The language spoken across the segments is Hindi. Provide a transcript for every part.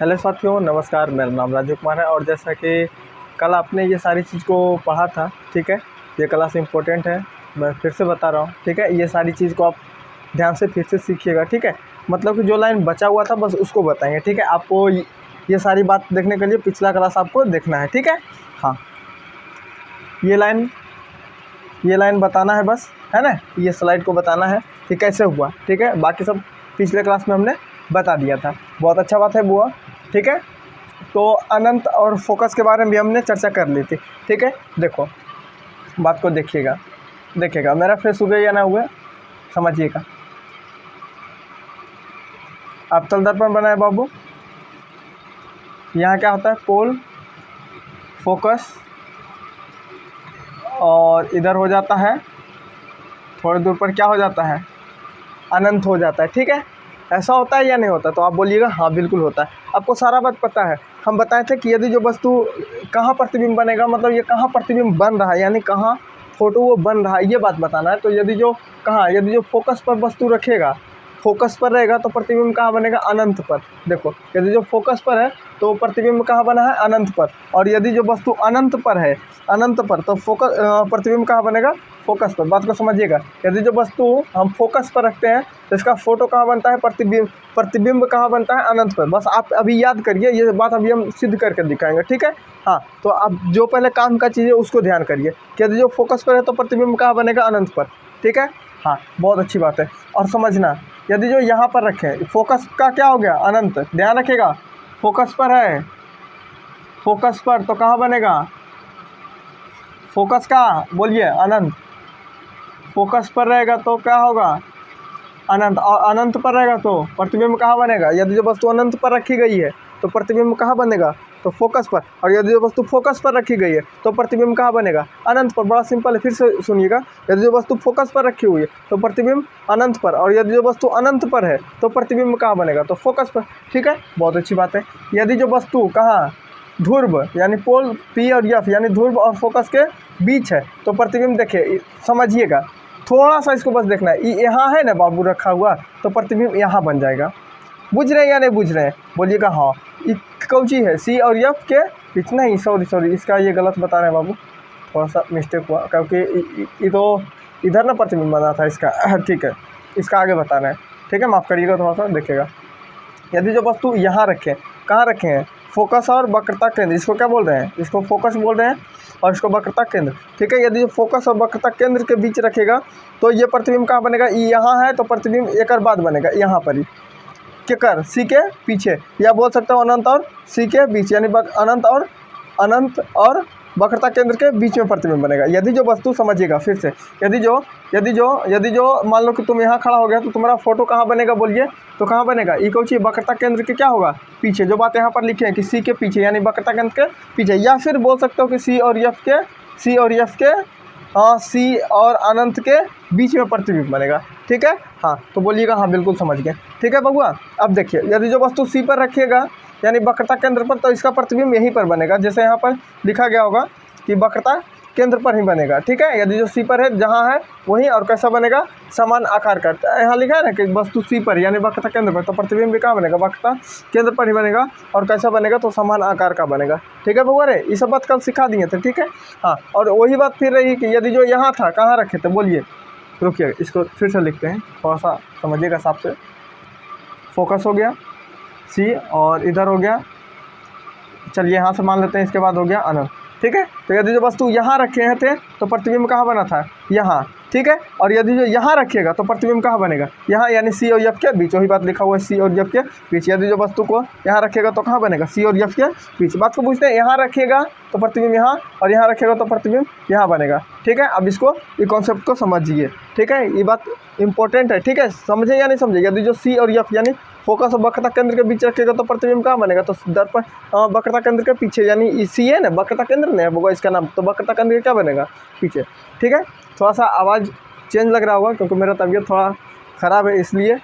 हेलो साथियों, नमस्कार। मेरा नाम राजू कुमार है और जैसा कि कल आपने ये सारी चीज़ को पढ़ा था, ठीक है। ये क्लास इम्पोर्टेंट है, मैं फिर से बता रहा हूँ, ठीक है। ये सारी चीज़ को आप ध्यान से फिर से सीखिएगा, ठीक है। मतलब कि जो लाइन बचा हुआ था बस उसको बताएंगे, ठीक है। आपको ये सारी बात देखने के लिए पिछला क्लास आपको देखना है, ठीक है। हाँ, ये लाइन बताना है बस, है ना। ये स्लाइड को बताना है कि कैसे हुआ, ठीक है। बाकी सब पिछले क्लास में हमने बता दिया था। बहुत अच्छा बात है बुआ, ठीक है। तो अनंत और फोकस के बारे में भी हमने चर्चा कर ली थी, ठीक है। देखो, बात को देखिएगा मेरा फेस हुआ या ना हुआ, समझिएगा। अब तल दर्पण बनाए बाबू। यहाँ क्या होता है, पोल, फोकस, और इधर हो जाता है थोड़ी दूर पर क्या हो जाता है, अनंत हो जाता है, ठीक है। ऐसा होता है या नहीं होता, तो आप बोलिएगा हाँ बिल्कुल होता है। आपको सारा बात पता है। हम बताए थे कि यदि जो वस्तु कहाँ प्रतिबिंब बनेगा, मतलब ये कहाँ प्रतिबिंब बन रहा है, यानी कहाँ फोटो वो बन रहा है, ये बात बताना है। तो यदि जो फोकस पर वस्तु रखेगा, फोकस पर रहेगा तो प्रतिबिंब कहाँ बनेगा, अनंत पर। देखो, यदि जो फोकस पर है तो प्रतिबिंब कहाँ बना है, अनंत पर। और यदि जो वस्तु अनंत पर है, तो प्रतिबिंब कहाँ बनेगा, फोकस पर। बात को समझिएगा। यदि जो वस्तु हम फोकस पर रखते हैं तो इसका फोटो कहाँ बनता है, प्रतिबिंब कहाँ बनता है, अनंत पर। बस आप अभी याद करिए, ये बात अभी हम सिद्ध करके दिखाएंगे, ठीक है। हाँ, तो आप जो पहले काम का चीज़ है उसको ध्यान करिए कि यदि जो फोकस पर है तो प्रतिबिंब कहाँ बनेगा, अनंत पर, ठीक है। हाँ, बहुत अच्छी बात है। और समझना, यदि जो यहाँ पर रखें, फोकस का क्या हो गया, अनंत। ध्यान रखिएगा, फोकस पर है, फोकस पर तो कहाँ बनेगा, फोकस का बोलिए, अनंत। फोकस पर रहेगा तो क्या होगा, अनंत। और अनंत पर रहेगा तो प्रतिबिंब कहाँ बनेगा। यदि जो वस्तु अनंत पर रखी गई है तो प्रतिबिंब कहाँ बनेगा, तो फोकस पर। और यदि जो वस्तु फोकस पर रखी गई है तो प्रतिबिंब कहाँ बनेगा, अनंत पर। बड़ा सिंपल है, फिर से सुनिएगा। यदि जो वस्तु फोकस पर रखी हुई है तो प्रतिबिंब अनंत पर, और यदि जो वस्तु अनंत पर है तो प्रतिबिंब कहाँ बनेगा, तो फोकस पर, ठीक है। बहुत अच्छी बात है। यदि जो वस्तु कहाँ, ध्रुव यानी पोल पी और एफ, यानी ध्रुव और फोकस के बीच है तो प्रतिबिंब, देखिए समझिएगा, थोड़ा सा इसको बस देखना है। यहाँ है ना बाबू रखा हुआ, तो प्रतिबिंब यहाँ बन जाएगा। बुझ रहे हैं या नहीं बुझ रहे हैं, बोलिएगा हाँ। ये कौन सी है, सी और एफ के बीच, नहीं सॉरी इसका ये गलत बता रहे हैं बाबू, थोड़ा सा मिस्टेक हुआ, क्योंकि ये तो इधर ना प्रतिबिंब बना था इसका, ठीक है। इसका आगे बता रहे हैं, ठीक है। माफ़ करिएगा, थोड़ा सा देखिएगा। यदि जो वस्तु यहाँ रखें, कहाँ रखे हैं, फोकस और वक्रता केंद्र, इसको क्या बोल रहे हैं, इसको फोकस बोल रहे हैं और इसको वक्रता केंद्र, ठीक है। यदि जो फोकस और वक्रता केंद्र के बीच रखेगा तो ये प्रतिबिंब कहाँ बनेगा, यहाँ है तो प्रतिबिंब एक बाद बनेगा, यहाँ पर ही, केकर, सी के पीछे, या बोल सकता हूँ अनंत और सी के बीच, यानी अनंत और वक्रता केंद्र के बीच में प्रतिबिंब बनेगा। यदि जो वस्तु, समझिएगा फिर से, यदि जो मान लो कि तुम यहाँ खड़ा हो गया तो तुम्हारा फोटो कहाँ बनेगा, बोलिए, तो कहाँ बनेगा, ई कौन सी, वक्रता केंद्र के क्या होगा, पीछे। जो बात यहाँ पर लिखे हैं कि सी के पीछे, यानी वक्रता केंद्र के पीछे। या फिर बोल सकते हो कि सी और एफ के हाँ, सी और अनंत के बीच में प्रतिबिंब बनेगा, ठीक है। हाँ, तो बोलिएगा हाँ बिल्कुल समझ गए, ठीक है बबुआ। अब देखिए, यदि जो वस्तु सी पर रखिएगा यानी वक्रता केंद्र पर, तो इसका प्रतिबिंब यहीं पर बनेगा, जैसे यहाँ पर लिखा गया होगा कि वक्रता केंद्र पर ही बनेगा, ठीक है। यदि जो सी पर है, जहाँ है वहीं, और कैसा बनेगा, समान आकार का। यहाँ लिखा है ना कि वस्तु सी पर यानी वक्रता केंद्र पर, तो प्रतिबिंब भी कहाँ बनेगा, वक्रता केंद्र पर ही बनेगा, और कैसा बनेगा, तो समान आकार का बनेगा, ठीक है बबुआ रे। ये सब बात कल सिखा दिए थे, ठीक है। हाँ, और वही बात फिर रही कि यदि जो यहाँ था, कहाँ रखे थे, बोलिए, रुकिए इसको फिर से लिखते हैं, थोड़ा सा समझिएगा हिसाब से। फोकस हो गया सी, और इधर हो गया, चलिए यहाँ से मान लेते हैं, इसके बाद हो गया अनंत, ठीक है। तो यदि जो वस्तु यहाँ रखे हैं थे तो प्रतिबिंब कहाँ बना था, यहाँ, ठीक है। और यदि जो यहाँ रखिएगा तो प्रतिबिंब कहाँ बनेगा, यहाँ, यानी सी और एफ के बीच। वही बात लिखा हुआ है, सी और एफ के बीच। यदि जो वस्तु को यहाँ रखेगा तो कहाँ बनेगा, सी और एफ के बीच। बात को पूछते हैं, यहाँ रखिएगा तो प्रतिबिंब यहाँ, और यहाँ रखिएगा तो प्रतिबिंब यहाँ बनेगा, ठीक है। अब इसको, ये कॉन्सेप्ट को समझिए, ठीक है। ये बात इंपॉर्टेंट है, ठीक है। समझे या नहीं समझे। यदि जो सी और एफ यानी फोकस और वक्रता केंद्र के बीच रखेगा तो प्रतिबिंब कहाँ बनेगा, तो दर्पण वक्रता केंद्र के पीछे, यानी सी है ना, वक्रता केंद्र नहीं है इसका नाम, तो वक्रता केंद्र क्या बनेगा, पीछे, ठीक है। थोड़ा सा आवाज़ चेंज लग रहा होगा क्योंकि मेरा तबीयत थोड़ा ख़राब है, इसलिए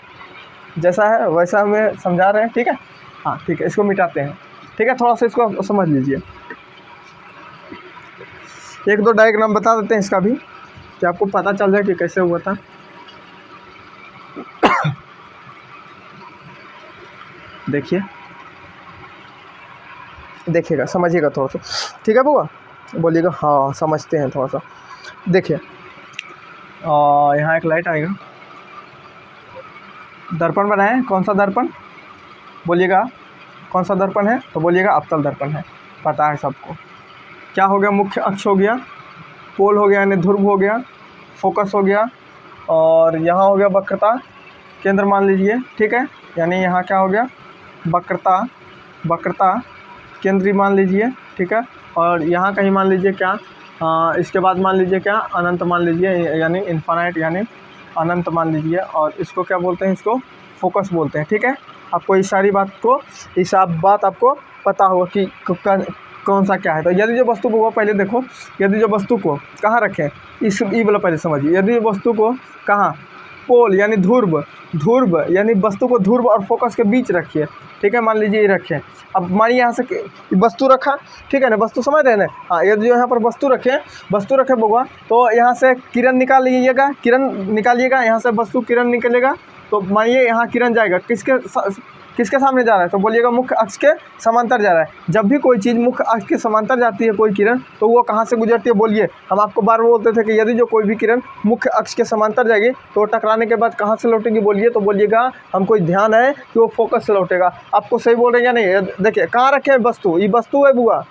जैसा है वैसा हमें समझा रहे हैं, ठीक है। हाँ ठीक है, इसको मिटाते हैं, ठीक है। थोड़ा सा इसको समझ लीजिए। एक दो डायग्राम बता देते हैं इसका भी, कि आपको पता चल जाए कि कैसे हुआ था। देखिए, देखिएगा, समझिएगा थोड़ा सा, ठीक है बुआ, बोलिएगा हाँ समझते हैं थोड़ा सा। देखिए यहाँ एक लाइट आएगा, दर्पण बनाए, कौन सा दर्पण बोलिएगा, कौन सा दर्पण है, तो बोलिएगा अवतल दर्पण है, पता है सबको। क्या हो गया, मुख्य अक्ष हो गया, पोल हो गया यानी ध्रुव हो गया, फोकस हो गया, और यहाँ हो गया वक्रता केंद्र मान लीजिए, ठीक है, यानी यहाँ क्या हो गया, वक्रता केंद्री मान लीजिए, ठीक है, और यहाँ कहीं मान लीजिए क्या, इसके बाद मान लीजिए क्या, अनंत मान लीजिए, यानी इन्फानाइट यानी अनंत मान लीजिए, और इसको क्या बोलते हैं, इसको फोकस बोलते हैं, ठीक है। आपको इस सारी बात को, इस बात आपको पता होगा कि कौन सा क्या है। तो यदि जो वस्तु को, वो पहले देखो, यदि जो वस्तु को कहाँ रखें, इस ई वाला पहले समझिए, यदि जो वस्तु को कहाँ, पोल यानी ध्रुव यानी वस्तु को ध्रुव और फोकस के बीच रखिए, ठीक है, मान लीजिए ये रखें। अब मानिए यहाँ से वस्तु रखा, ठीक है ना, वस्तु समझ रहे हैं ना, हाँ, यदि जो यहाँ पर वस्तु रखे बउआ, तो यहाँ से किरण निकालिएगा, यहाँ से वस्तु किरण निकलेगा, तो मानिए यहाँ किरण जाएगा, किसके सामने जा रहा है, तो बोलिएगा मुख्य अक्ष के समांतर जा रहा है। जब भी कोई चीज़ मुख्य अक्ष के समांतर जाती है कोई किरण, तो वो कहाँ से गुजरती है, बोलिए। हम आपको बार बार बोलते थे कि यदि जो कोई भी किरण मुख्य अक्ष के समांतर जाएगी तो टकराने के बाद कहाँ से लौटेगी, बोलिए, तो बोलिएगा हमको ध्यान है कि वो फोकस से लौटेगा। आपको सही बोल रहे हैं या नहीं। देखिए कहाँ रखे हैं वस्तु, ये वस्तु है बुआ,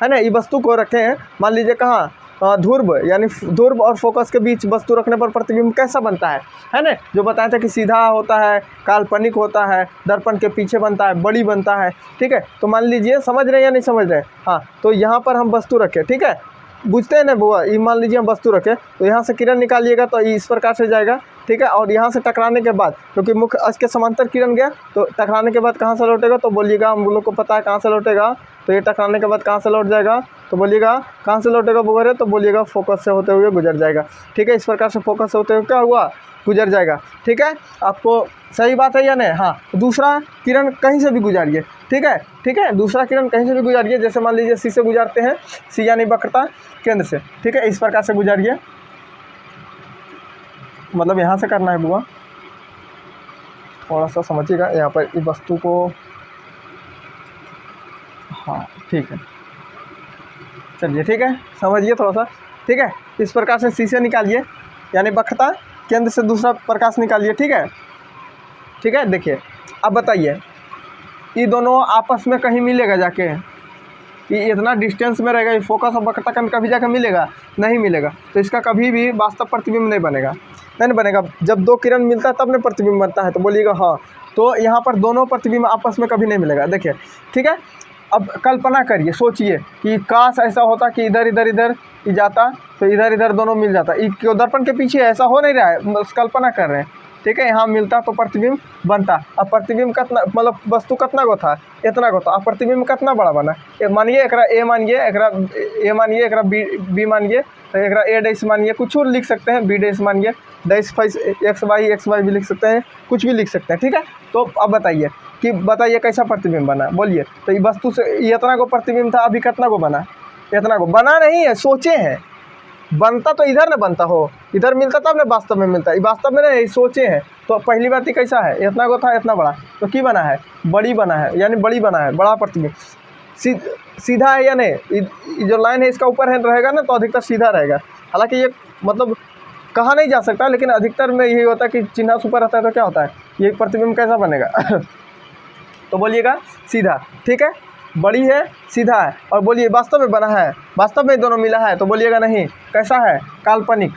है ना, ये वस्तु को रखे हैं, मान लीजिए कहाँ, ध्रुव यानी ध्रुव और फोकस के बीच वस्तु रखने पर प्रतिबिंब कैसा बनता है ना, जो बताया था कि सीधा होता है, काल्पनिक होता है, दर्पण के पीछे बनता है, बड़ी बनता है, ठीक है। तो मान लीजिए, समझ रहे हैं या नहीं समझ रहे, हाँ, तो यहाँ पर हम वस्तु रखें, ठीक है, बुझते हैं ना बुआ, ये मान लीजिए हम वस्तु रखें, तो यहाँ से किरण निकालिएगा तो इस प्रकार से जाएगा, ठीक है, और यहाँ से टकराने के बाद, क्योंकि मुख्य अक्ष के समांतर किरण गया, तो टकराने के बाद कहाँ से लौटेगा, तो बोलिएगा, हम लोग को पता है कहाँ से लौटेगा, तो ये टकराने के बाद कहाँ से लौट जाएगा, तो बोलिएगा कहाँ से लौटेगा बुआ, तो बोलिएगा फोकस से होते हुए गुजर जाएगा, ठीक है। इस प्रकार से फोकस से होते हुए क्या हुआ, गुजर जाएगा, ठीक है। आपको सही बात है या नहीं, हाँ। दूसरा किरण कहीं से भी गुजारिए, ठीक है, दूसरा किरण कहीं से भी गुजारिए, जैसे मान लीजिए सी से गुजारते हैं, सी यानी वक्रता केंद्र से, ठीक है, इस प्रकार से गुजारिए, मतलब यहाँ से करना है बुआ, थोड़ा सा समझिएगा यहाँ पर इस वस्तु को, हाँ ठीक है, चलिए ठीक है, समझिए थोड़ा सा, ठीक है। इस प्रकार से शीशे निकालिए, यानी वक्रता केंद्र से दूसरा प्रकाश निकालिए, ठीक है। देखिए अब बताइए, ये दोनों आपस में कहीं मिलेगा जाके, ये इतना डिस्टेंस में रहेगा, ये फोकस और वक्रता केंद्र कभी जाकर मिलेगा, नहीं मिलेगा, तो इसका कभी भी वास्तव प्रतिबिंब नहीं बनेगा। जब दो किरण मिलता है तब ना प्रतिबिंब बनता है, तो बोलिएगा हाँ। तो यहाँ पर दोनों प्रतिबिंब आपस में कभी नहीं मिलेगा, देखिए, ठीक है। अब कल्पना करिए, सोचिए कि काश ऐसा होता कि इधर इधर जाता, तो इधर दोनों मिल जाता, क्यों दर्पण के पीछे ऐसा हो नहीं रहा है, बस कल्पना कर रहे हैं, ठीक है। यहाँ मिलता तो प्रतिबिंब बनता। अब प्रतिबिंब कितना, मतलब वस्तु कितना गो था, इतना गो था, अब प्रतिबिंब कितना बड़ा बना, मानिए एकरा ए मानिए, एकरा बी मानिए, तो एकरा ए डैश मानिए, कुछ और लिख सकते हैं, बी डैश मानिए, डैश एक्स वाई भी लिख सकते हैं, कुछ भी लिख सकते हैं, ठीक है। तो अब बताइए कैसा प्रतिबिंब बना, बोलिए। तो ये वस्तु से इतना को प्रतिबिंब था, अभी कितना को बना, इतना को बना नहीं है, सोचे हैं, बनता तो इधर ना बनता हो, इधर मिलता तब ना वास्तव में मिलता है, वास्तव में नहीं, सोचे हैं। तो पहली बात ही कैसा है, इतना को था, इतना बड़ा, तो की बना है, बड़ी बना है, यानी बड़ी बना है, बड़ा प्रतिबिंब। सीधा है या नहीं, जो लाइन है इसका ऊपर है रहेगा ना, तो अधिकतर सीधा रहेगा। हालांकि ये मतलब कहा नहीं जा सकता, लेकिन अधिकतर में यही होता है कि चिन्ह ऊपर रहता है तो क्या होता है, ये प्रतिबिंब कैसा बनेगा तो बोलिएगा सीधा, ठीक है, बड़ी है, सीधा है। और बोलिए वास्तव में बना है, वास्तव में दोनों मिला है, तो बोलिएगा नहीं, कैसा है, काल्पनिक,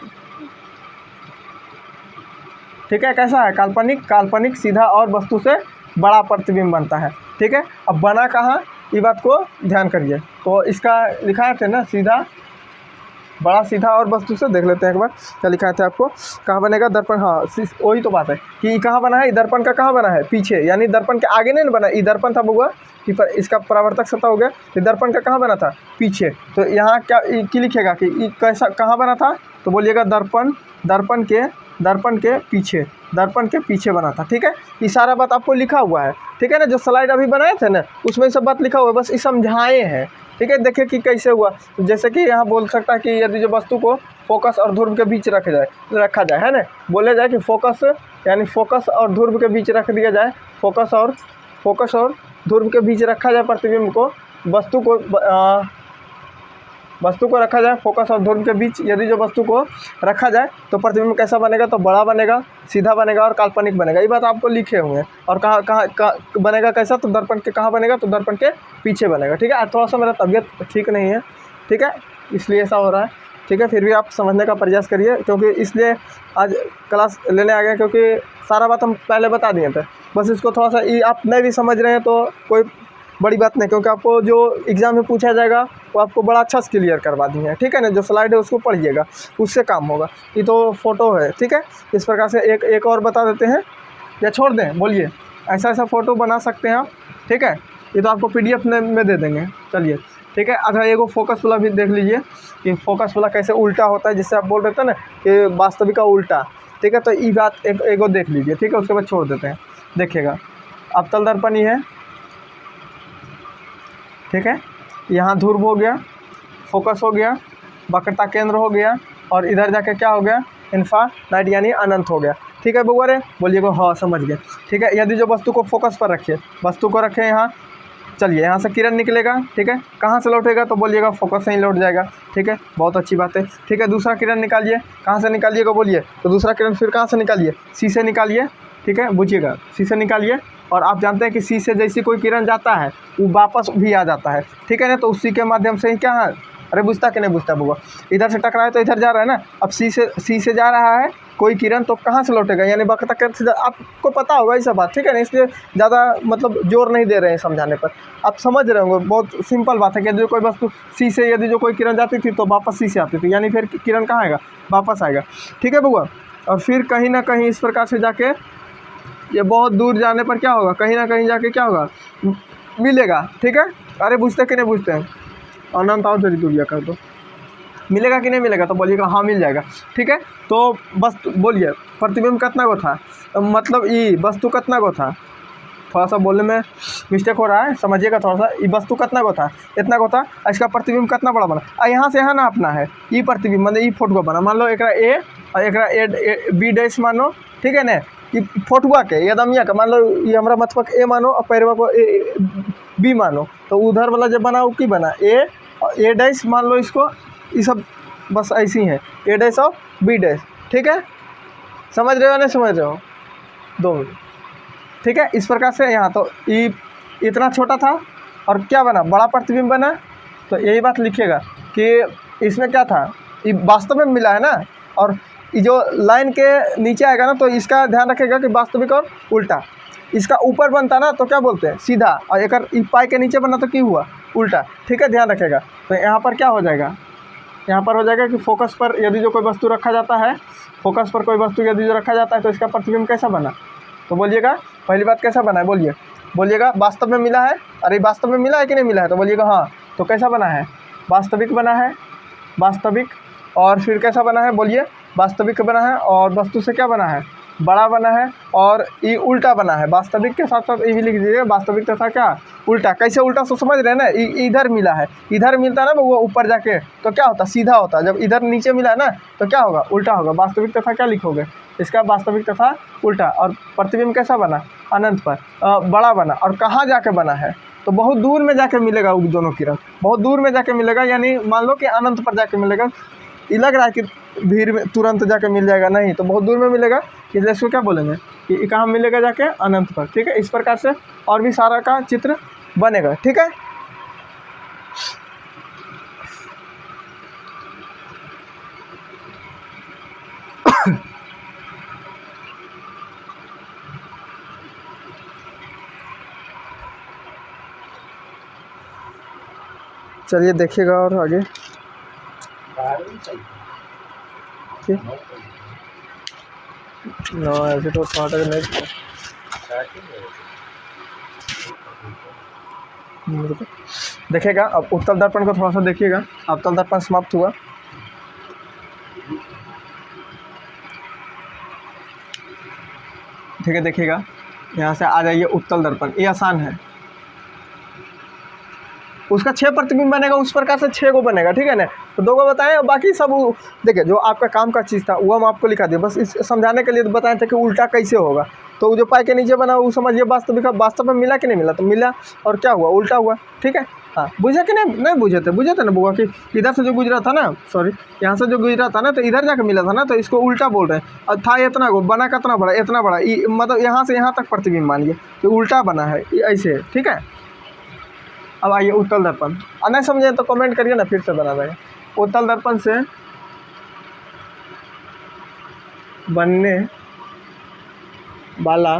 ठीक है, कैसा है, काल्पनिक सीधा और वस्तु से बड़ा प्रतिबिंब बनता है, ठीक है। अब बना कहाँ, ये बात को ध्यान करिए। तो इसका लिखा थे ना, सीधा, बड़ा, सीधा और वस्तु से, देख लेते हैं एक बार क्या लिखा था आपको, कहाँ बनेगा दर्पण, हाँ वही तो बात है कि कहाँ बना है, दर्पण का कहाँ बना है, पीछे, यानी दर्पण के आगे नहीं बना, ये दर्पण था बुआ, इसका परावर्तक सतह हो गया, ये दर्पण का कहाँ बना था, पीछे। तो यहाँ क्या लिखेगा कि ये कैसा कहाँ बना था, तो बोलिएगा दर्पण के पीछे बना था, ठीक है। ये सारा बात आपको लिखा हुआ है, ठीक है ना, जो स्लाइड अभी बनाए थे ना, उसमें सब बात लिखा हुआ है, बस ये समझाए हैं, ठीक है। देखिए कि कैसे हुआ, जैसे कि यहाँ बोल सकता है कि यदि जो वस्तु को फोकस और ध्रुव के बीच रखा जाए, है ना, बोले जाए कि फोकस यानी फोकस और ध्रुव के बीच रख दिया जाए, फोकस और ध्रुव के बीच रखा जाए प्रतिबिंब को, वस्तु को रखा जाए फोकस और ध्रुव के बीच, यदि जो वस्तु को रखा जाए तो प्रतिबिंब कैसा बनेगा, तो बड़ा बनेगा, सीधा बनेगा और काल्पनिक बनेगा। ये बात आपको लिखे हुए हैं। और कहाँ बनेगा कैसा, तो दर्पण के कहाँ बनेगा, तो दर्पण के पीछे बनेगा। ठीक है, थोड़ा सा मेरा तबीयत ठीक नहीं है, ठीक है, इसलिए ऐसा हो रहा है। ठीक है, फिर भी आप समझने का प्रयास करिए, क्योंकि इसलिए आज क्लास लेने आ गए, क्योंकि सारा बात हम पहले बता दिए थे। बस इसको थोड़ा सा आप नहीं भी समझ रहे हैं तो कोई बड़ी बात नहीं, क्योंकि आपको जो एग्ज़ाम में पूछा जाएगा वो आपको बड़ा अच्छा से क्लियर करवा दी है। ठीक है ना, जो स्लाइड है उसको पढ़िएगा, उससे काम होगा। ये तो फ़ोटो है, ठीक है। इस प्रकार से एक और बता देते हैं, या छोड़ दें, बोलिए। ऐसा फ़ोटो बना सकते हैं आप, ठीक है। ये तो आपको PDF में दे देंगे, चलिए, ठीक है। अगर एगो फोकस वाला भी देख लीजिए कि फोकस वाला कैसे उल्टा होता है, जिससे आप बोल रहे थे ना कि वास्तविक का उल्टा, ठीक है। तो ये बात एगो देख लीजिए, ठीक है, उसके बाद छोड़ देते हैं। देखिएगा, अवतल दर्पण ही है, ठीक है। यहाँ ध्रुव हो गया, फोकस हो गया, वक्रता केंद्र हो गया, और इधर जाके क्या हो गया, इन्फानाइट यानी अनंत हो गया। ठीक है बउआ रे, बोलिएगा हाँ समझ गए। ठीक है, यदि जो वस्तु को फोकस पर रखिए, वस्तु को रखें यहाँ, चलिए यहाँ से किरण निकलेगा, ठीक है। कहाँ से लौटेगा, तो बोलिएगा फोकस से ही लौट जाएगा। ठीक है, बहुत अच्छी बात है। ठीक है, दूसरा किरण निकालिए, कहाँ से निकालिएगा बोलिए, तो दूसरा किरण फिर कहाँ से निकालिए, सी से निकालिए। ठीक है, बुझिएगा, सी से निकालिए। और आप जानते हैं कि सी से जैसी कोई किरण जाता है वो वापस भी आ जाता है, ठीक है ना। तो उसी के माध्यम से ही क्या है, अरे बुझता कि नहीं बुझता बुआ, इधर से टकराए तो इधर जा रहा है ना। अब सी से जा रहा है कोई किरण, तो कहाँ से लौटेगा, यानी वक्रता केंद्र से। आपको पता होगा ये सब बात, ठीक है ना, इसलिए ज़्यादा मतलब जोर नहीं दे रहे हैं समझाने पर, आप समझ रहे होंगे। बहुत सिंपल बात है कि यदि कोई वस्तु सी से, यदि जो कोई किरण जाती थी तो वापस सी से आती थी, यानी फिर किरण कहाँ आएगा, वापस आएगा। ठीक है बुआ, और फिर कहीं ना कहीं इस प्रकार से जाके ये बहुत दूर जाने पर क्या होगा, कहीं ना कहीं जाके क्या होगा, मिलेगा। ठीक है, अरे बुझते कि नहीं बुझते हैं, अनंत आओ जरी दूरिया कर दो, मिलेगा कि नहीं मिलेगा, तो बोलिएगा हाँ मिल जाएगा। ठीक है, तो बस बोलिए प्रतिबिंब कितना को था, मतलब ये वस्तु कितना को था, थोड़ा सा बोलने में मिस्टेक हो रहा है, समझिएगा थोड़ा सा। ये वस्तु कितना को था, इतना को था, इसका प्रतिबिंब कितना बड़ा बना, यहाँ से यहाँ ना अपना है ये प्रतिबिंब, मतलब ये फोटो बना, मान लो एक ए और एक बी डैश मानो, ठीक है ना। ये फोटुआ के एकदमिया का मान लो, ये हमारा मतलब ए मानो और पैरवा को ए बी मानो, तो उधर वाला जब बना वो की बना ए डैश मान लो इसको, ये सब बस ऐसी हैं, ए डैश और बी डैश। ठीक है, समझ रहे हो नहीं समझ रहे हो, 2 मिनट। ठीक है, इस प्रकार से यहाँ तो ये इतना छोटा था और क्या बना, बड़ा प्रतिबिंब बना। तो यही बात लिखिएगा कि इसमें क्या था, ये वास्तव में मिला है ना। और ये जो लाइन के नीचे आएगा ना, तो इसका ध्यान रखेगा कि वास्तविक और उल्टा। इसका ऊपर बनता ना तो क्या बोलते हैं, सीधा, और एक पाई के नीचे बना तो क्या हुआ, उल्टा। ठीक है, ध्यान रखेगा। तो यहाँ पर क्या हो जाएगा, यहाँ पर हो जाएगा कि फोकस पर यदि जो कोई वस्तु रखा जाता है, फोकस पर कोई वस्तु यदि जो रखा जाता है, तो इसका प्रतिबिंब कैसा बना, तो बोलिएगा पहली बात कैसा बना है, बोलिएगा वास्तव में मिला है। अरे वास्तव में मिला है कि नहीं मिला है, तो बोलिएगा हाँ। तो कैसा बना है, वास्तविक बना है, वास्तविक। और फिर कैसा बना है, बोलिए वास्तविक बना है, और वस्तु से क्या बना है, बड़ा बना है, और ये उल्टा बना है। वास्तविक के साथ साथ ये भी लिख दीजिएगा, वास्तविक तथा क्या उल्टा। कैसे उल्टा, सो समझ रहे हैं ना, इधर मिला है, इधर मिलता है ना वो ऊपर जाके, तो क्या होता, सीधा होता। जब इधर नीचे मिला है ना, तो क्या होगा, उल्टा होगा। वास्तविक तथा क्या लिखोगे, इसका वास्तविक तथा उल्टा। और प्रतिबिंब कैसा बना, अनंत पर बड़ा बना। और कहाँ जाके बना है, तो बहुत दूर में जाके मिलेगा वो दोनों किरण, बहुत दूर में जाके मिलेगा, यानी मान लो कि अनंत पर जाके मिलेगा। ये लग रहा है कि भीड़ में तुरंत जाके मिल जाएगा, नहीं, तो बहुत दूर में मिलेगा। कि इसको क्या बोलेंगे कि कहाँ मिलेगा, जाके अनंत पर। ठीक है, इस प्रकार से और भी सारा का चित्र बनेगा। ठीक है, चलिए देखिएगा और आगे। नो ऐसे तो थोड़ा नहीं, देखिएगा। अब उत्तल दर्पण को थोड़ा सा देखिएगा, अवतल दर्पण समाप्त हुआ। ठीक है, देखिएगा यहाँ से आ जाइए उत्तल दर्पण, ये आसान है। उसका 6 प्रतिबिंब बनेगा, उस प्रकार से 6 को बनेगा। ठीक है ना, तो 2 को बताएं, और बाकी सब देखिए जो आपका काम का चीज़ था वो हम आपको लिखा दिया। बस इस समझाने के लिए बताए थे कि उल्टा कैसे होगा। तो वो जो पाई के नीचे बना वो समझिए वास्तविक, वास्तव में मिला कि नहीं मिला, तो मिला, और क्या हुआ, उल्टा हुआ। ठीक है, हाँ बुझे कि नहीं बुझे थे ना बुआ कि इधर से जो गुजरा था ना, सॉरी यहाँ से जो गुजरा था ना तो इधर जाके मिला था ना, तो इसको उल्टा बोल रहे हैं। और था इतना को बना कितना बड़ा, इतना बड़ा, मतलब यहाँ से यहाँ तक प्रतिबिंब मानिए तो उल्टा बना है, ऐसे है। ठीक है, अब आइए उत्तल दर्पण। नहीं समझे तो कमेंट करिए ना, फिर से बना देंगे। उत्तल दर्पण से बनने वाला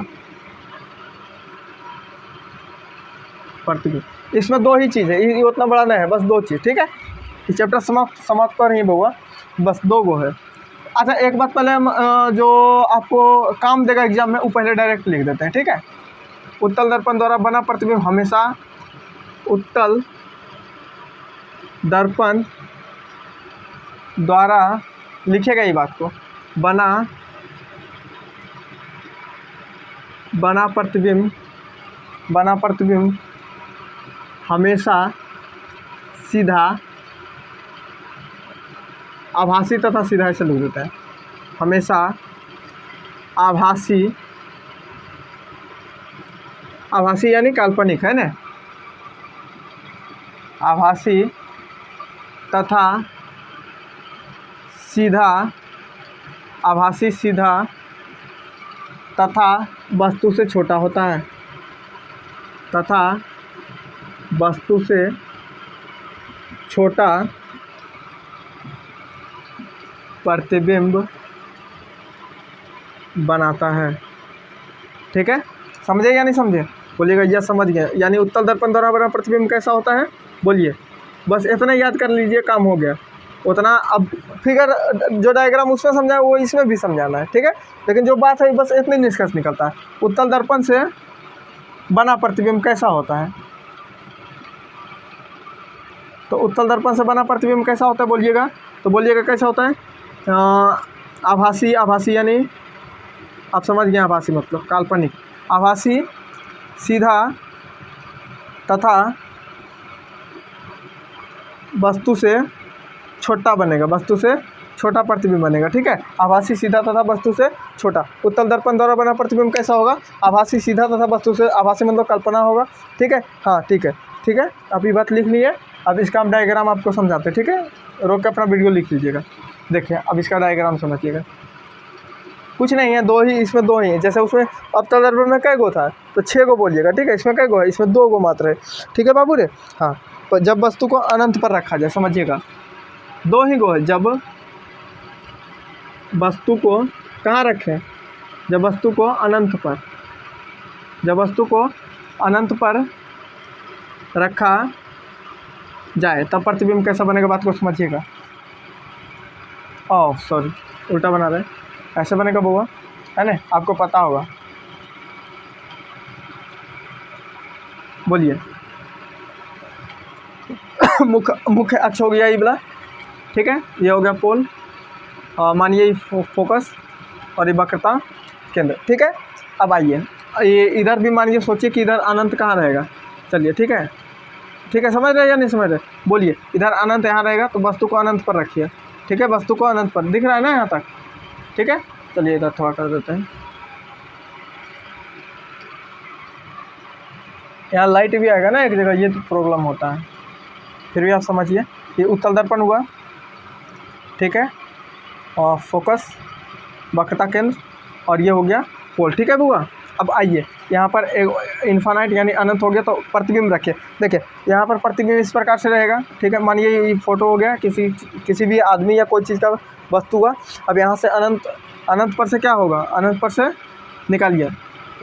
प्रतिबिंब, इसमें दो ही चीज़ है, ये उतना बड़ा नहीं है, बस दो चीज़। ठीक है, ये चैप्टर समाप्त कर ही बउआ, बस दो गो है। अच्छा एक बात पहले हम जो आपको काम देगा एग्जाम में वो पहले डायरेक्ट लिख देते हैं। ठीक है, उत्तल दर्पण द्वारा बना प्रतिबिंब हमेशा, उत्तल दर्पण द्वारा लिखेगा ये बात को, बना प्रतिबिंब हमेशा सीधा, आभासी तथा सीधा ऐसे लिख देता है। हमेशा आभासी यानी काल्पनिक है ना, आभासी तथा सीधा, आभासी सीधा तथा वस्तु से छोटा होता है, तथा वस्तु से छोटा प्रतिबिंब बनाता है। ठीक है, समझे या नहीं समझे? बोलिएगा यह समझ गए। यानी उत्तल दर्पण द्वारा बना प्रतिबिंब कैसा होता है, बोलिए। बस इतना याद कर लीजिए, काम हो गया उतना। अब फिगर जो डायग्राम उसमें समझा वो इसमें भी समझाना है। ठीक है, लेकिन जो बात है बस इतनी निष्कर्ष निकलता है, उत्तल दर्पण से बना प्रतिबिंब कैसा होता है। तो उत्तल दर्पण से बना प्रतिबिंब कैसा होता है बोलिएगा, तो बोलिएगा कैसा होता है। आभासी यानी आप समझ गए, आभासी मतलब काल्पनिक, आभासी सीधा तथा वस्तु से छोटा बनेगा, वस्तु से छोटा प्रतिबिंब बनेगा। ठीक है, आभासी सीधा तथा वस्तु से छोटा। उत्तल दर्पण द्वारा बना प्रतिबिंब कैसा होगा, आभासी सीधा तथा वस्तु से, आभासी मतलब कल्पना होगा। ठीक है, हाँ ठीक है, आप ये बात लिख लिए। अब इसका हम डायग्राम आपको समझाते हैं। ठीक है, रोक के अपना वीडियो लिख लीजिएगा। देखिए अब इसका डायग्राम समझिएगा, कुछ नहीं है, दो ही, इसमें दो ही है। जैसे उसमें उत्तल दर्पण में कै गो था तो 6 गो बोलिएगा। ठीक है, इसमें कै गो है, इसमें 2 गो मात्र है। ठीक है बाबू रे, हाँ। तो जब वस्तु को अनंत पर रखा जाए, समझिएगा 2 ही गो है। जब वस्तु को कहाँ रखें, जब वस्तु को अनंत पर, जब वस्तु को अनंत पर रखा जाए तब प्रतिबिंब कैसा बनेगा, बात को समझिएगा। ओह सॉरी, उल्टा बना रहे, ऐसे बनेगा बुआ, है ना, आपको पता होगा। बोलिए मुख्य अक्ष हो गया ये वाला। ठीक है, ये हो गया पोल, मानिए फोकस, और ये वक्रता केंद्र। ठीक है, अब आइए ये इधर भी मानिए, सोचिए कि इधर अनंत कहाँ रहेगा। चलिए ठीक है, समझ रहे या नहीं समझ रहे, बोलिए। इधर अनंत यहाँ रहेगा तो वस्तु को अनंत पर रखिए। ठीक है, वस्तु को अनंत पर, दिख रहा है ना यहाँ तक। ठीक है, चलिए इधर थोड़ा कर देते हैं, यहाँ लाइट भी आएगा ना एक जगह, ये तो प्रॉब्लम होता है। फिर भी आप समझिए, ये उत्तल दर्पण हुआ। ठीक है, और फोकस, वक्रता केंद्र, और ये हो गया पोल। ठीक है बुआ, अब आइए यहाँ पर एक इन्फानाइट यानी अनंत हो गया तो प्रतिबिंब रखिए। देखिए यहाँ पर प्रतिबिंब इस प्रकार से रहेगा। ठीक है, मानिए ये फोटो हो गया किसी भी आदमी या कोई चीज़ का वस्तु हुआ। अब यहाँ से अनंत पर से क्या होगा, अनंत पर से निकालिए,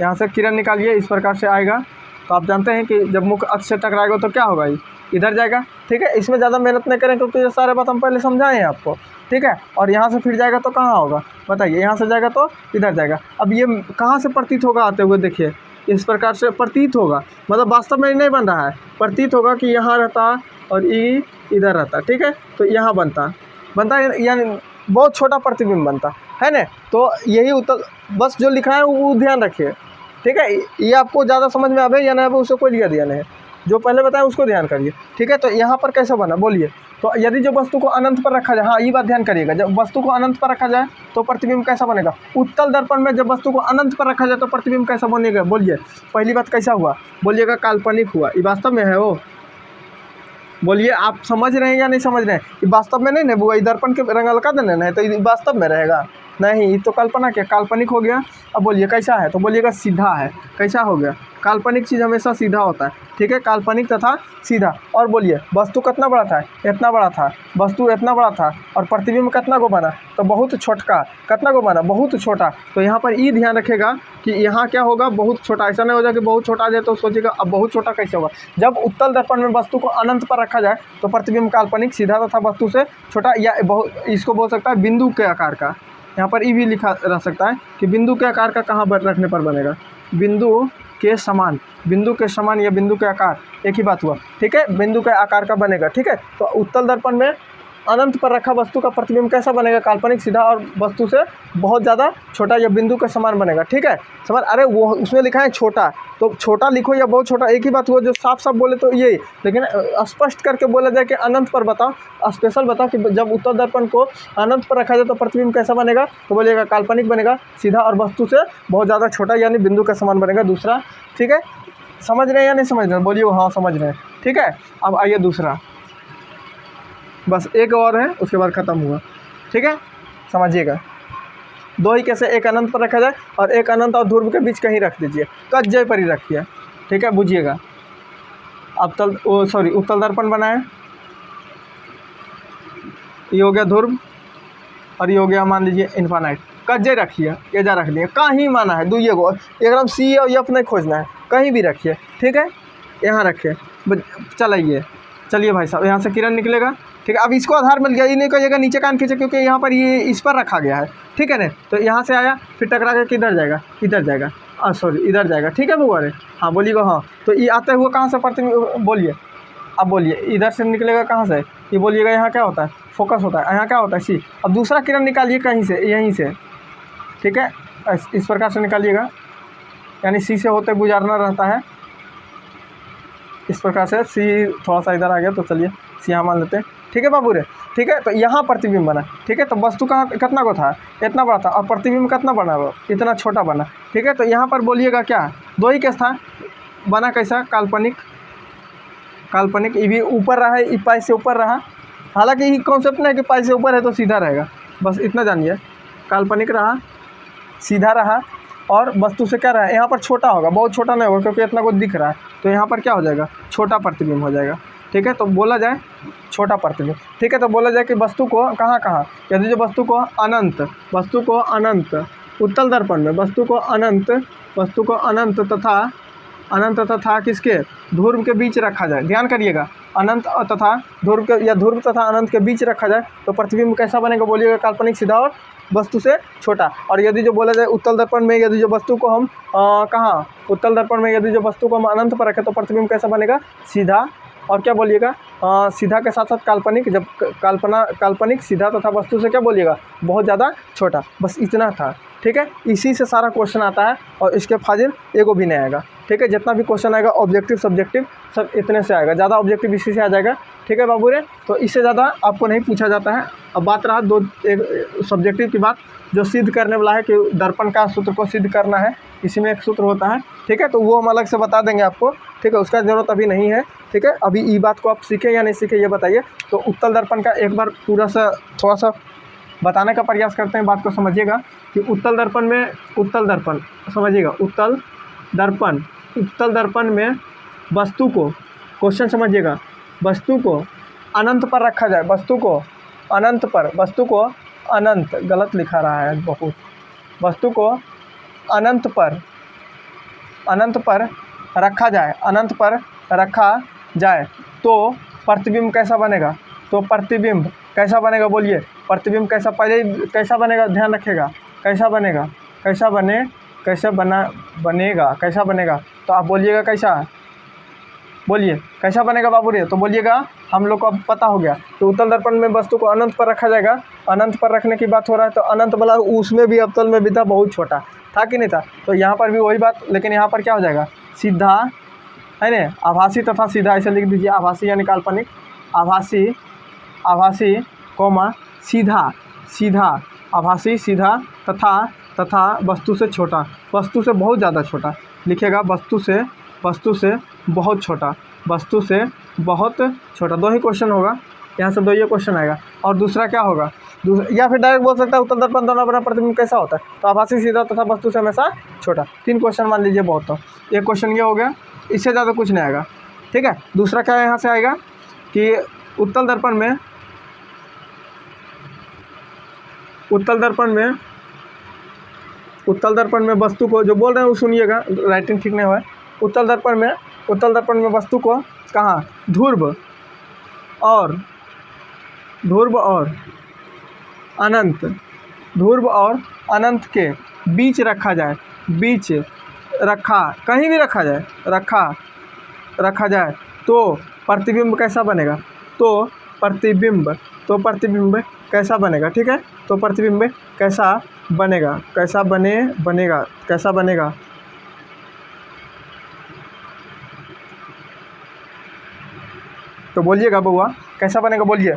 यहाँ से किरण निकालिए, इस प्रकार से आएगा। तो आप जानते हैं कि जब मुख्य अक्ष से टकराएगा तो क्या होगा, ये इधर जाएगा। ठीक है, इसमें ज़्यादा मेहनत नहीं करें क्योंकि ये सारे बात हम पहले समझाए हैं आपको। ठीक है, और यहाँ से फिर जाएगा तो कहाँ होगा बताइए, यहाँ से जाएगा तो इधर जाएगा। अब ये कहाँ से प्रतीत होगा आते हुए, देखिए इस प्रकार से प्रतीत होगा, मतलब वास्तव में नहीं बन रहा है, प्रतीत होगा कि यहाँ रहता और ये इधर रहता। ठीक है, तो यहाँ बनता यानी बहुत छोटा प्रतिबिंब बनता है ना। तो यही उत्तर, बस जो लिखा है वो ध्यान रखिए। ठीक है, ये आपको ज़्यादा समझ में आवे या ना आवे उससे कोई लिया दिया नहीं है, जो पहले बताया उसको ध्यान करिए। ठीक है, तो यहाँ पर कैसा बना बोलिए। तो यदि जो वस्तु को अनंत पर रखा जाए, हाँ ये बात ध्यान करिएगा, जब वस्तु को अनंत पर रखा जाए तो प्रतिबिंब कैसा बनेगा। उत्तल दर्पण में जब वस्तु को अनंत पर रखा जाए तो प्रतिबिंब कैसा बनेगा, बोलिए। पहली बात कैसा हुआ, बोलिएगा काल्पनिक हुआ। ये वास्तव में है वो, बोलिए आप समझ रहे हैं या नहीं समझ रहे हैं? ये वास्तव में नहीं ना बुआ, दर्पण के रंग हल्का देना है तो ये वास्तव में रहेगा नहीं, ये तो कल्पना क्या, काल्पनिक हो गया। अब बोलिए कैसा है, तो बोलिएगा सीधा है। कैसा हो गया, काल्पनिक चीज़ हमेशा सीधा होता है, ठीक है, काल्पनिक तथा सीधा। और बोलिए वस्तु कितना बड़ा था, इतना बड़ा था, वस्तु इतना बड़ा था और प्रतिबिंब कितना को बना, तो बहुत छोटका, कितना को बना, बहुत छोटा। तो यहाँ पर ई ध्यान रखेगा कि यहाँ क्या होगा, बहुत छोटा। ऐसा नहीं हो जाए कि बहुत छोटा आ जाए तो सोचेगा अब बहुत छोटा कैसे होगा। जब उत्तल दर्पण में वस्तु को अनंत पर रखा जाए तो प्रतिबिंब काल्पनिक सीधा तथा वस्तु से छोटा, या बहुत इसको बोल सकता है बिंदु के आकार का। यहाँ पर ई भी लिखा रह सकता है कि बिंदु के आकार का कहाँ रखने पर बनेगा, बिंदु के समान, बिंदु के समान या बिंदु के आकार, एक ही बात हुआ, ठीक है, बिंदु के आकार का बनेगा, ठीक है। तो उत्तल दर्पण में अनंत पर रखा वस्तु का प्रतिबिंब कैसा बनेगा, काल्पनिक सीधा और वस्तु से बहुत ज़्यादा छोटा या बिंदु के समान बनेगा, ठीक है। समझ, अरे वो उसमें लिखा है छोटा, तो छोटा लिखो या बहुत छोटा, एक ही बात हुआ। जो साफ साफ बोले तो यही, लेकिन स्पष्ट करके बोला जाए कि अनंत पर बताओ, स्पेशल बताओ कि जब उत्तल दर्पण को अनंत पर रखा जाए तो प्रतिबिंब कैसा बनेगा, तो बोलिएगा काल्पनिक बनेगा, सीधा और वस्तु से बहुत ज़्यादा छोटा यानी बिंदु के समान बनेगा, दूसरा, ठीक है। समझ रहे हैं या नहीं समझ रहे हैं, बोलिए हाँ समझ रहे हैं, ठीक है। अब आइए दूसरा, बस एक और है उसके बाद ख़त्म हुआ, ठीक है, समझिएगा। दो ही कैसे, एक अनंत पर रखा जाए और एक अनंत और ध्रुव के बीच कहीं रख दीजिए, कज्जय पर ही रखिए, ठीक है, बुझिएगा। उत्तल दर्पण बनाए, ये हो गया ध्रुव और ये हो गया मान लीजिए इन्फानाइट, कज्जय रखिए, ये जा रख दिए, कहीं माना है दुइये को, एकदम सी और एफ नहीं खोजना है, कहीं भी रखिए, ठीक है, यहाँ रखिए। चलिए भाई साहब, यहाँ से किरण निकलेगा, ठीक है। अब इसको आधार मिल गया, ये नहीं कहिएगा नीचे कान खींचे क्योंकि यहाँ पर ये इस पर रखा गया है, ठीक है ना। तो यहाँ से आया फिर टकरा के किधर जाएगा, इधर जाएगा, इधर जाएगा, ठीक है बुआ रे, हाँ बोलिएगा हाँ। तो ये आते हुए कहाँ से प्रतिबिंब, बोलिए अब बोलिए, इधर से निकलेगा कहाँ से, ये बोलिएगा यहाँ क्या होता है, फोकस होता है, यहाँ क्या होता है सी। अब दूसरा किरण निकालिए कहीं से, यहीं से, ठीक है, इस प्रकार से निकालिएगा, यानी सी से होते गुजारना रहता है, इस प्रकार से। सी थोड़ा सा इधर आ गया तो चलिए सी यहाँ मान लेते हैं, ठीक है बाबू रे, ठीक है। तो यहाँ प्रतिबिंब बना, ठीक है, तो वस्तु कहाँ कितना को था, इतना बड़ा था, और प्रतिबिंब कितना बना, वो इतना छोटा बना, ठीक है। तो यहाँ पर बोलिएगा क्या, दो ही केस था, बना कैसा, काल्पनिक, काल्पनिक, ये भी ऊपर रहा है, पाई से ऊपर रहा, हालांकि ये कॉन्सेप्ट नहीं है कि पाई से ऊपर है तो सीधा रहेगा, बस इतना जानिए, काल्पनिक रहा, सीधा रहा, और वस्तु से क्या रहा है, यहाँ पर छोटा होगा, बहुत छोटा नहीं होगा क्योंकि इतना कुछ दिख रहा है, तो यहाँ पर क्या हो जाएगा, छोटा प्रतिबिंब हो जाएगा, ठीक है। तो बोला जाए छोटा प्रतिबिंब, ठीक है। तो बोला जाए कि वस्तु को कहाँ कहाँ, यदि जो वस्तु को अनंत उत्तल दर्पण में वस्तु को अनंत तथा किसके, ध्रुव के बीच रखा जाए, ध्यान करिएगा, अनंत तथा ध्रुव के, या ध्रुव तथा अनंत के बीच रखा जाए तो प्रतिबिंब कैसा बनेगा, बोलिएगा काल्पनिक सीधा और वस्तु से छोटा। और यदि जो बोला जाए उत्तल दर्पण में यदि जो वस्तु को हम कहाँ, उत्तल दर्पण में यदि जो वस्तु को हम अनंत पर रखें तो प्रतिबिंब कैसा बनेगा, सीधा, और क्या बोलिएगा, सीधा के साथ साथ काल्पनिक, जब काल्पनिक सीधा तथा वस्तु से क्या बोलिएगा, बहुत ज़्यादा छोटा, बस इतना था, ठीक है। इसी से सारा क्वेश्चन आता है और इसके फाजिल एगो भी नहीं आएगा, ठीक है। जितना भी क्वेश्चन आएगा ऑब्जेक्टिव सब्जेक्टिव सब इतने से आएगा, ज़्यादा ऑब्जेक्टिव इसी से आ जाएगा, ठीक है बाबू रे। तो इससे ज़्यादा आपको नहीं पूछा जाता है। अब बात रहा एक सब्जेक्टिव की बात, जो सिद्ध करने वाला है कि दर्पण का सूत्र को सिद्ध करना है, इसी में एक सूत्र होता है, ठीक है। तो वो हम अलग से बता देंगे आपको, ठीक है, उसका ज़रूरत अभी नहीं है, ठीक है। अभी ये बात को आप सीखें या नहीं सीखें ये बताइए। तो उत्तल दर्पण का एक बार पूरा सा थोड़ा सा बताने का प्रयास करते हैं, बात को समझिएगा कि उत्तल दर्पण समझिएगा, उत्तल दर्पण में वस्तु को, क्वेश्चन समझिएगा, वस्तु को अनंत पर रखा जाए, वस्तु को अनंत गलत लिखा रहा है बहुत, वस्तु को अनंत पर रखा जाए तो प्रतिबिंब कैसा बनेगा, बोलिए प्रतिबिंब कैसा, पहले कैसा बनेगा, ध्यान रखिएगा, कैसा बनेगा, तो आप बोलिएगा कैसा, बोलिए कैसा बनेगा बाबू रे, तो बोलिएगा हम लोग को अब पता हो गया। तो उत्तल दर्पण में वस्तु को अनंत पर रखा जाएगा, अनंत पर रखने की बात हो रहा है, तो अनंत वाला उसमें भी अवतल में भी था, बहुत छोटा था कि नहीं था, तो यहाँ पर भी वही बात, लेकिन यहाँ पर क्या हो जाएगा, सीधा है ना, आभासी तथा सीधा, ऐसे लिख दीजिए, आभासी यानी काल्पनिक, आभासी कोमा सीधा, आभासी सीधा तथा वस्तु से छोटा, वस्तु से बहुत ज़्यादा छोटा लिखेगा, वस्तु से बहुत छोटा, वस्तु से बहुत छोटा। 2 ही क्वेश्चन होगा, यहाँ से 2 ही क्वेश्चन आएगा। और दूसरा क्या होगा, या फिर डायरेक्ट बोल सकता है उत्तल दर्पण दोनों बना प्रतिबिंब कैसा होता है, तो आभासी सीधा तथा वस्तु से हमेशा छोटा। 3 क्वेश्चन मान लीजिए बहुत। हो एक क्वेश्चन ये हो गया, इससे ज़्यादा कुछ नहीं आएगा, ठीक है। दूसरा क्या यहाँ से आएगा कि उत्तल दर्पण में वस्तु को, जो बोल रहे हैं वो सुनिएगा, राइटिंग ठीक नहीं हुआ है। उत्तल दर्पण में वस्तु को कहाँ, ध्रुव और अनंत के बीच रखा जाए, कहीं भी रखा जाए तो प्रतिबिंब कैसा बनेगा, तो प्रतिबिंब कैसा बनेगा, ठीक है। तो प्रतिबिंब कैसा बनेगा तो बोलिएगा बउआ, कैसा बनेगा बोलिए।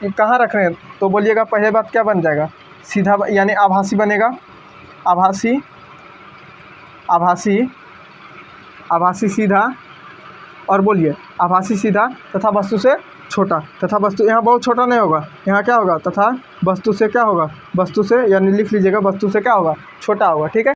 कहाँ रख रहे हैं तो बोलिएगा, पहले बात क्या बन जाएगा, सीधा यानी आभासी बनेगा, आभासी सीधा, और बोलिए आभासी सीधा तथा वस्तु से छोटा, तथा वस्तु यहाँ बहुत छोटा नहीं होगा, यहाँ क्या होगा, तथा वस्तु से क्या होगा, वस्तु से यानी लिख लीजिएगा, वस्तु से क्या होगा, छोटा होगा, ठीक है।